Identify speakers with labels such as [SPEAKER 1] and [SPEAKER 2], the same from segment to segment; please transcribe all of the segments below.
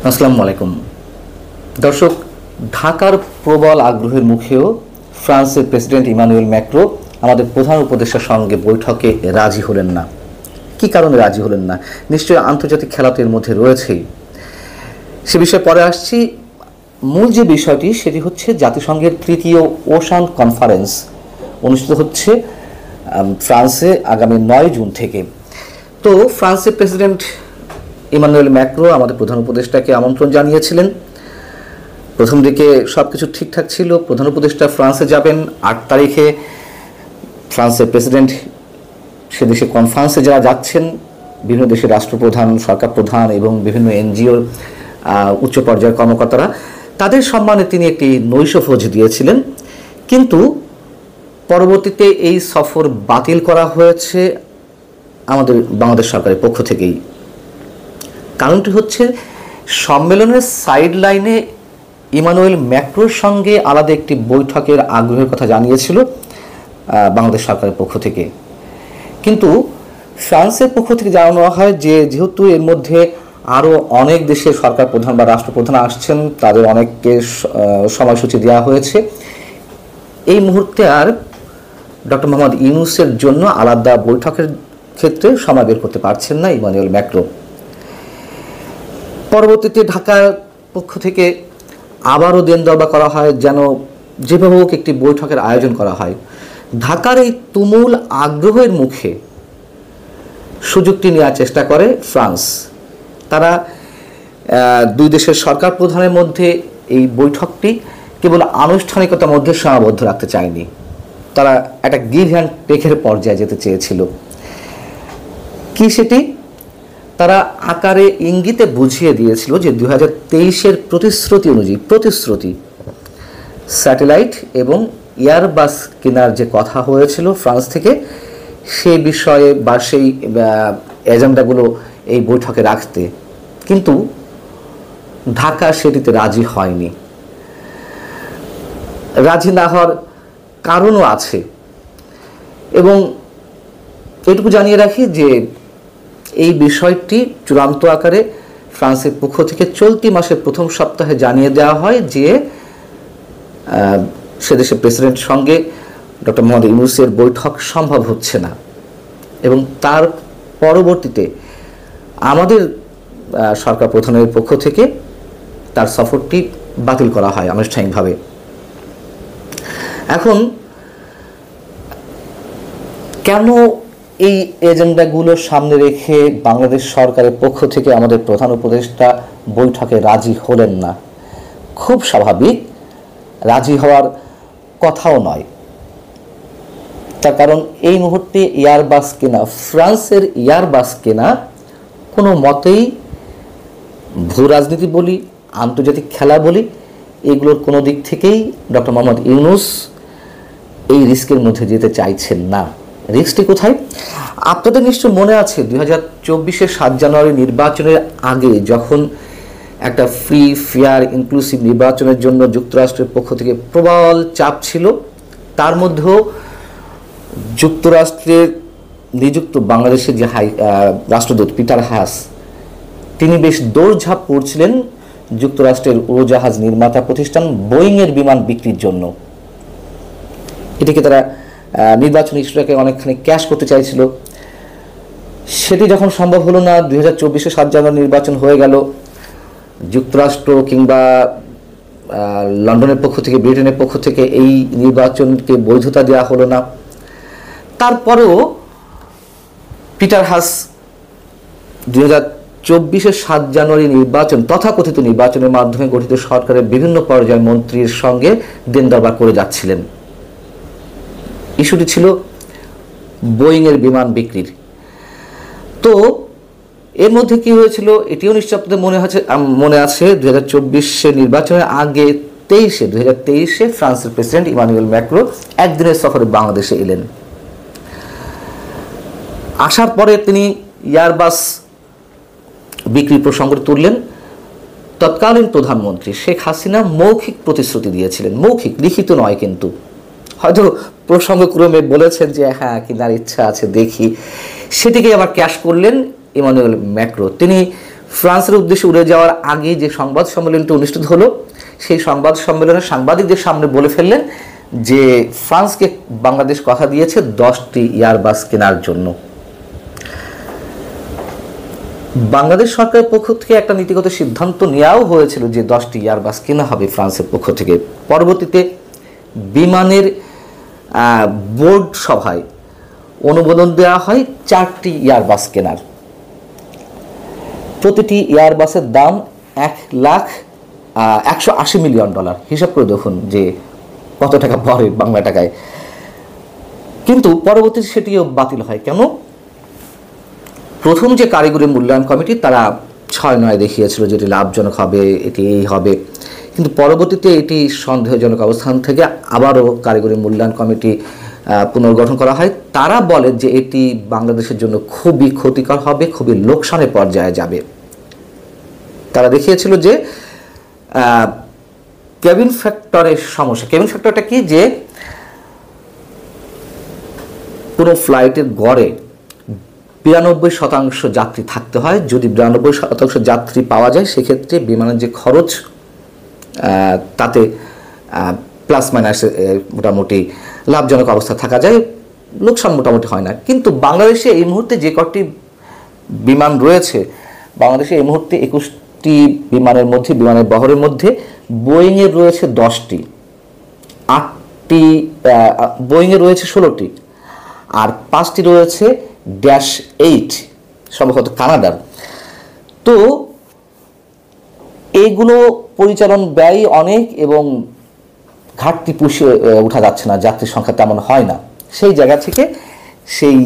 [SPEAKER 1] আসসালামু আলাইকুম দর্শক, ঢাকার প্রবল আগ্রহের মুখেও ফ্রান্সের প্রেসিডেন্ট ইমানুয়েল ম্যাক্রো আমাদের প্রধান উপদেষ্টার সঙ্গে বৈঠকে রাজি হলেন না। কি কারণে রাজি হলেন না? নিশ্চয়ই আন্তর্জাতিক খেলা তো এর মধ্যে রয়েছেই, সে বিষয়ে পরে আসছি। মূল যে বিষয়টি সেটি হচ্ছে জাতিসংঘের তৃতীয় ওশান কনফারেন্স অনুষ্ঠিত হচ্ছে ফ্রান্সে আগামী 9 জুন থেকে। তো ফ্রান্সের প্রেসিডেন্ট ইমানুয়েল ম্যাক্রো আমাদের প্রধান উপদেষ্টাকে আমন্ত্রণ জানিয়েছিলেন। প্রথম দিকে সব কিছু ঠিকঠাক ছিল, প্রধান উপদেষ্টা ফ্রান্সে যাবেন 8 তারিখে। ফ্রান্সের প্রেসিডেন্ট সে দেশে কনফারেন্সে যারা যাচ্ছেন, বিভিন্ন দেশের রাষ্ট্রপ্রধান, সরকার প্রধান এবং বিভিন্ন এনজিওর উচ্চ পর্যায়ের কর্মকর্তারা, তাদের সম্মানে তিনি একটি নৈশভোজ দিয়েছিলেন। কিন্তু পরবর্তীতে এই সফর বাতিল করা হয়েছে আমাদের বাংলাদেশ সরকারের পক্ষ থেকেই। কারণটি হচ্ছে, সম্মেলনের সাইড লাইনে ইমানুয়েল ম্যাক্রোর সঙ্গে আলাদা একটি বৈঠকের আগ্রহের কথা জানিয়েছিল বাংলাদেশ সরকারের পক্ষ থেকে। কিন্তু ফ্রান্সের পক্ষ থেকে জানানো হয় যে যেহেতু এর মধ্যে আরও অনেক দেশের সরকার প্রধান বা রাষ্ট্রপ্রধান আসছেন, তাদের অনেককে সময়সূচি দেওয়া হয়েছে, এই মুহূর্তে আর ডক্টর মোহাম্মদ ইউনূসের জন্য আলাদা বৈঠকের ক্ষেত্রে সময় বের করতে পারছেন না ইমানুয়েল ম্যাক্রো। পরবর্তীতে ঢাকার পক্ষ থেকে আবারও দেনদরবার করা হয় যেন যেভাবে হোক একটি বৈঠকের আয়োজন করা হয়। ঢাকার এই তুমুল আগ্রহের মুখে সুযোগটি নেওয়ার চেষ্টা করে ফ্রান্স। তারা দুই দেশের সরকার প্রধানের মধ্যে এই বৈঠকটি কেবল আনুষ্ঠানিকতার মধ্যে সীমাবদ্ধ রাখতে চায়নি, তারা একটা গিভ অ্যান্ড টেকের পর্যায়ে যেতে চেয়েছিল। কি সেটি? তারা আকারে ইঙ্গিতে বুঝিয়ে দিয়েছিল যে 2023-এর প্রতিশ্রুতি অনুযায়ী স্যাটেলাইট এবং এয়ারবাস কেনার যে কথা হয়েছিল ফ্রান্স থেকে, সেই বিষয়ে বা সেই এজেন্ডাগুলো এই বৈঠকে রাখতে, কিন্তু ঢাকা সেটিতে রাজি হয়নি। রাজি না হওয়ার কারণও আছে, এবং এটুকু জানিয়ে রাখি যে এই বিষয়টি চূড়ান্ত আকারে ফ্রান্সের পক্ষ থেকে চলতি মাসের প্রথম সপ্তাহে জানিয়ে দেওয়া হয় যে সে দেশের প্রেসিডেন্টের সঙ্গে ডক্টর মোহাম্মদ ইউনূসের বৈঠক সম্ভব হচ্ছে না, এবং তার পরবর্তীতে আমাদের সরকার প্রধানের পক্ষ থেকে তার সফরটি বাতিল করা হয় আনুষ্ঠানিকভাবে। এখন কেন এই এজেন্ডাগুলো সামনে রেখে বাংলাদেশ সরকারের পক্ষ থেকে আমাদের প্রধান উপদেষ্টা বৈঠকে রাজি হলেন না? খুব স্বাভাবিক, রাজি হওয়ার কথাও নয়। তার কারণ এই মুহূর্তে এয়ারবাস কেনা, ফ্রান্সের এয়ারবাস কেনা কোনো মতেই ভূ রাজনীতি বলি, আন্তর্জাতিক খেলা বলি, এগুলোর কোনো দিক থেকেই ডক্টর মোহাম্মদ ইউনূস এই রিস্কের মধ্যে যেতে চাইছেন না। রিস্কটি কোথায়? আপনাদের নিশ্চয় মনে আছে 2024-এর 7 জানুয়ারি নির্বাচনের আগে যখন একটা ফ্রি, ফেয়ার, ইনক্লুসিভ নির্বাচনের জন্য যুক্তরাষ্ট্রের পক্ষ থেকে প্রবল চাপ ছিল, তার মধ্যেও যুক্তরাষ্ট্রের নিযুক্ত বাংলাদেশের যে রাষ্ট্রদূত পিটার হাস, তিনি বেশ দৌড়ঝাঁপ করছিলেন যুক্তরাষ্ট্রের উড়োজাহাজ নির্মাতা প্রতিষ্ঠান বোয়িংয়ের বিমান বিক্রির জন্য। এটিকে তারা নির্বাচনী ইস্যুটাকে অনেকখানি ক্যাশ করতে চাইছিল। সেটি যখন সম্ভব হলো না, 2024-এর 7 জানুয়ারি নির্বাচন হয়ে গেল, যুক্তরাষ্ট্র কিংবা লন্ডনের পক্ষ থেকে, ব্রিটেনের পক্ষ থেকে এই নির্বাচনকে বৈধতা দেওয়া হলো না। তারপরেও পিটার হাস 2024-এর 7 জানুয়ারি নির্বাচন, তথাকথিত নির্বাচনের মাধ্যমে গঠিত সরকারের বিভিন্ন পর্যায়ের মন্ত্রীর সঙ্গে দেনদরবার করে যাচ্ছিলেন। ইস্যুটি ছিল বোয়িংয়ের বিমান বিক্রির। তো এর মধ্যে কি হয়েছিল এটিও নিশ্চয় আপনাদের মনে আছে 2024-এর নির্বাচনের আগে 2023-এ ফ্রান্সের প্রেসিডেন্ট ইমানুয়েল ম্যাক্রো একদিনের সফরে বাংলাদেশে এলেন। আসার পরে তিনি এয়ারবাস বিক্রি প্রসঙ্গটি তুললেন। তৎকালীন প্রধানমন্ত্রী শেখ হাসিনা মৌখিক প্রতিশ্রুতি দিয়েছিলেন, মৌখিক, লিখিত নয়, কিন্তু হয়তো প্রসঙ্গক্রমে বলেছেন যে হ্যাঁ কেনার ইচ্ছা আছে, দেখি, সেটিকে আবার ক্যাশ করলেন ইমানুয়েল ম্যাক্রো। তিনি ফ্রান্সের উদ্দেশ্যে উড়ে যাওয়ার আগে যে সংবাদ সম্মেলনটি অনুষ্ঠিত হলো, সেই সংবাদ সম্মেলনে সাংবাদিকদের সামনে বলে ফেললেন যে ফ্রান্সকে বাংলাদেশ কথা দিয়েছে 10টি এয়ারবাস কেনার জন্য। বাংলাদেশ সরকারের পক্ষ থেকে একটা নীতিগত সিদ্ধান্ত নেওয়াও হয়েছিল যে 10টি এয়ারবাস কেনা হবে ফ্রান্সের পক্ষ থেকে। পরবর্তীতে বিমানের বোর্ড সভায় অনুমোদন দেওয়া হয় 4টি এয়ারবাস কেনার। প্রতিটি এয়ারবাসের দাম $1,180 মিলিয়ন। হিসাব করে দেখুন যে কত টাকা পড়ে বাংলা টাকায়। কিন্তু পরবর্তীতে সেটিও বাতিল হয়। কেন? প্রথম যে কারিগরি মূল্যায়ন কমিটি তারা 6-9 দেখিয়েছিল যে এটি লাভজনক হবে, এটি এই হবে, কিন্তু পরবর্তীতে এটি সন্দেহজনক অবস্থান থেকে আবারও কারিগরি মূল্যায়ন কমিটি পুনর্গঠন করা হয়। তারা বলে যে এটি বাংলাদেশের জন্য খুবই ক্ষতিকর হবে, খুবই লোকসানের পর্যায়ে যাবে। তারা দেখিয়েছিল যে কেবিন ফ্যাক্টরের সমস্যা। কেবিন ফ্যাক্টরটা কি? যে কোনো ফ্লাইটের গড়ে 92% যাত্রী থাকতে হয়। যদি 92% যাত্রী পাওয়া যায় সেক্ষেত্রে বিমানের যে খরচ তাতে প্লাস মাইনাস মোটামুটি লাভজনক অবস্থা থাকা যায়, লোকসান মোটামুটি হয় না। কিন্তু বাংলাদেশে এই মুহূর্তে যে কটি বিমান রয়েছে, বাংলাদেশে এই মুহূর্তে 21টি বিমানের মধ্যে, বিমানের বহরের মধ্যে বোয়িংয়ের রয়েছে 10টি, 8টি বোয়িংয়ের রয়েছে 16টি, আর 5টি রয়েছে -8 সম্ভবত কানাডার। তো এইগুলো পরিচালন ব্যয় অনেক এবং ঘাটতি পুষিয়ে ওঠা যাচ্ছে না, যাত্রীর সংখ্যা তেমন হয় না। সেই জায়গা থেকে সেই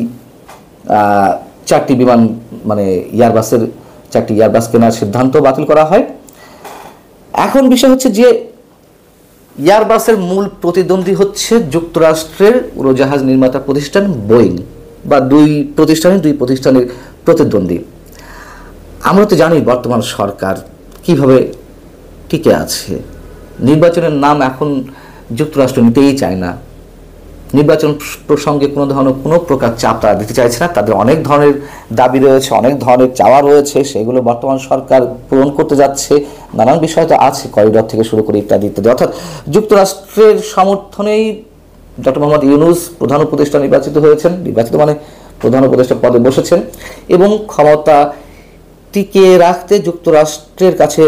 [SPEAKER 1] 4টি বিমান মানে এয়ারবাসের 4টি এয়ারবাস কেনার সিদ্ধান্ত বাতিল করা হয়। এখন বিষয় হচ্ছে যে এয়ারবাসের মূল প্রতিদ্বন্দ্বী হচ্ছে যুক্তরাষ্ট্রের উড়োজাহাজ নির্মাতা প্রতিষ্ঠান বোয়িং, বা দুই প্রতিষ্ঠানের প্রতিদ্বন্দ্বী। আমরা তো জানি বর্তমান সরকার কিভাবে টিকে আছে। নির্বাচনের নাম এখন যুক্তরাষ্ট্র নিতেই চায় না। নির্বাচন প্রসঙ্গে কোনো প্রকার চাপ তারা দিতে চাইছে না। তাদের অনেক ধরনের দাবি রয়েছে, অনেক ধরনের চাওয়া রয়েছে, সেগুলো বর্তমান সরকার পূরণ করতে যাচ্ছে। নানান বিষয় তো আছে, করিডর থেকে শুরু করে ইত্যাদি ইত্যাদি। অর্থাৎ যুক্তরাষ্ট্রের সমর্থনেই ডক্টর মোহাম্মদ ইউনূস প্রধান উপদেষ্টা নির্বাচিত হয়েছেন। নির্বাচিত মানে প্রধান উপদেষ্টা পদে বসেছেন এবং ক্ষমতা টিকিয়ে রাখতে যুক্তরাষ্ট্রের কাছে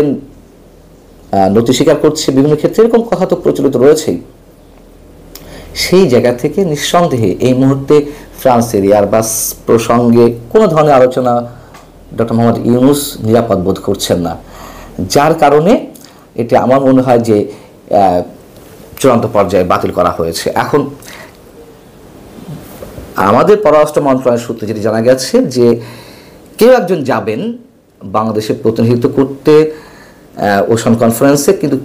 [SPEAKER 1] নতি স্বীকার করছে বিভিন্ন ক্ষেত্রে, এরকম কথা তো প্রচলিত রয়েছেই। সেই জায়গা থেকে নিঃসন্দেহে এই মুহূর্তে ফ্রান্সের এয়ারবাস প্রসঙ্গে কোনো ধরনের আলোচনা ডক্টর মোহাম্মদ ইউনূস নিরাপদ বোধ করছেন না, যার কারণে এটি আমার মনে হয় যে চূড়ান্ত পর্যায়ে বাতিল করা হয়েছে। এখন আমাদের পররাষ্ট্র মন্ত্রণালয়ের সূত্রে যেটি জানা গেছে যে কেউ একজন যাবেন বাংলাদেশে প্রতিনিধিত্ব করতে ওশান কনফারেন্সে, কিন্তু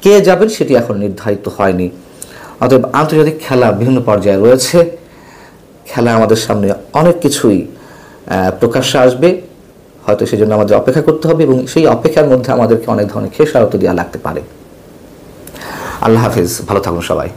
[SPEAKER 1] কে যাবেন সেটি এখন নির্ধারিত হয়নি। অতএব আন্তর্জাতিক খেলা বিভিন্ন পর্যায়ে রয়েছে, খেলা আমাদের সামনে অনেক কিছুই প্রকাশ্যে আসবে, হয়তো সেই জন্য আমাদের অপেক্ষা করতে হবে এবং সেই অপেক্ষার মধ্যে আমাদেরকে অনেক ধরনের খেসারত দেওয়া লাগতে পারে। আল্লাহ হাফিজ, ভালো থাকুন সবাই।